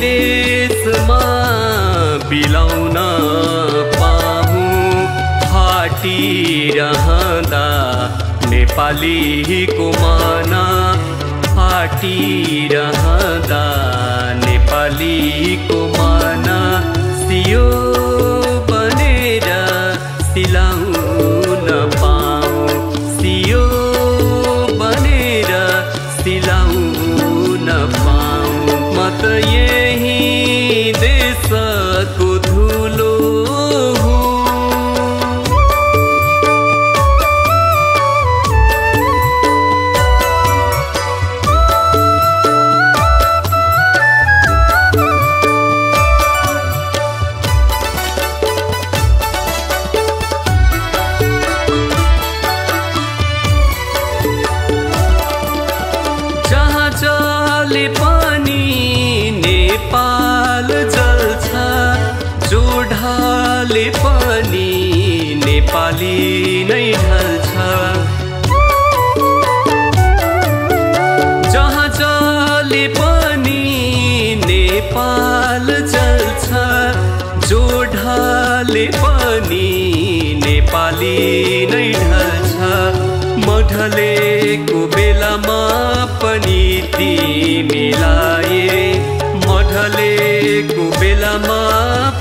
देशमा बिलाउन पाऊँ फाटिरहँदा नेपालीको मन फाटिरहँदा नेपालीको मन सियो बनेर सिलाउन पाऊँ सियो बनेर सिलाउन पाऊँ म त यही देशको धुलो जोडाले पनि नेपाली नै ढल्छ जहाँ जले पनि नेपाल चल्छ जोडाले पनि नेपाली नै ढल्छ म ढलेको बेलामा पनि तिमीलाई म ढलेको बेलामा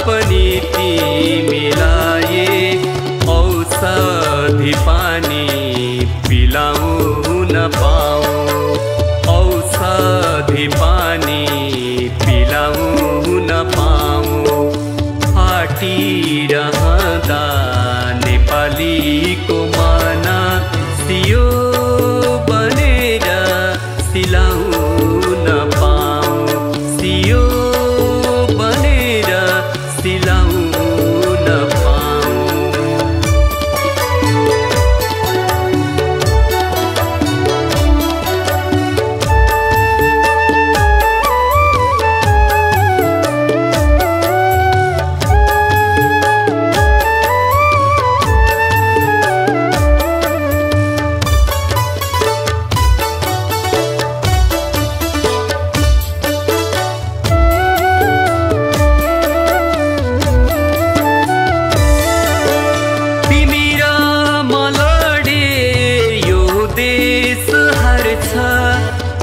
पनि तिमीलाई औषधि पानी पिलाउन पाऊँ औषधि पानी पिलाउन पाऊँ फाटिरहँदा नेपालीको मन सियो बनेर सिलाउन पाऊँ सियो बनेर सिलाउन पाऊँ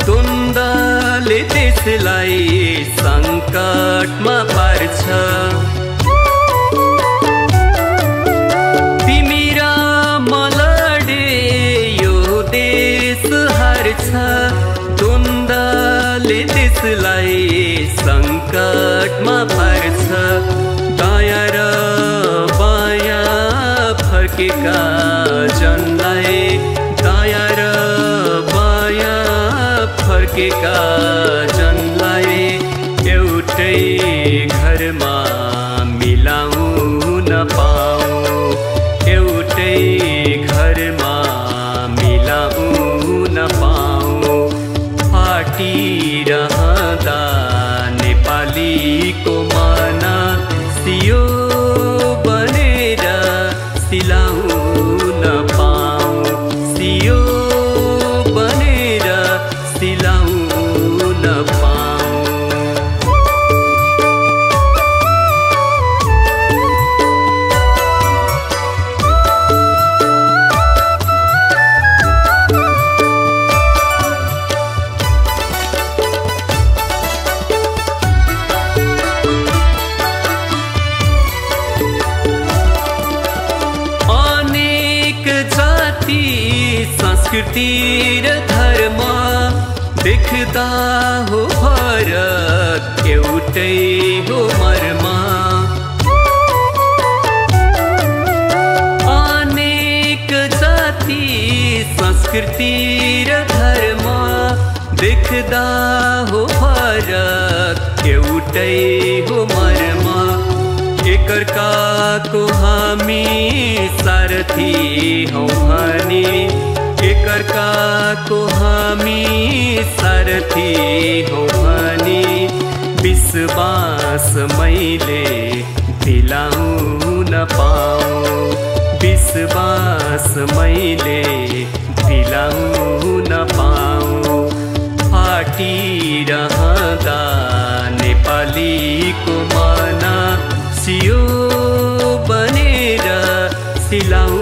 द्वन्द्वले त्यसलाई सङ्कटमा पार्छ तिमी र म लडे यो देश हार्छ द्वन्द्वले त्यसलाई सङ्कटमा पार्छ दायाँ र बायाँ फर्केका जनलाई दायाँ र फर्केका जनलाई एउटै घरमा मिलाउन पाऊँ एउटै घरमा मिलाउन पाऊँ फाटिरहँदा नेपालीको मन सियो बनेर सिलाउन पाऊँ सियो बनेर सिलाउन पाऊँ अनेक जाति संस्कृति र धर्म देख्दा हो फरक एउटै हो मर्म अनेक जाति संस्कृति र धर्म देख्दा हो फरक एउटै हो मर्म एकअर्काको हामी सारथी हौँ भने एकअर्काको हामी सारथी हौँ भने विश्वास मैले दिलाउन पाऊँ विश्वास मैले दिलाउन पाऊँ फाटिरहँदा नेपालीको मन सियो बनेर सिलाउ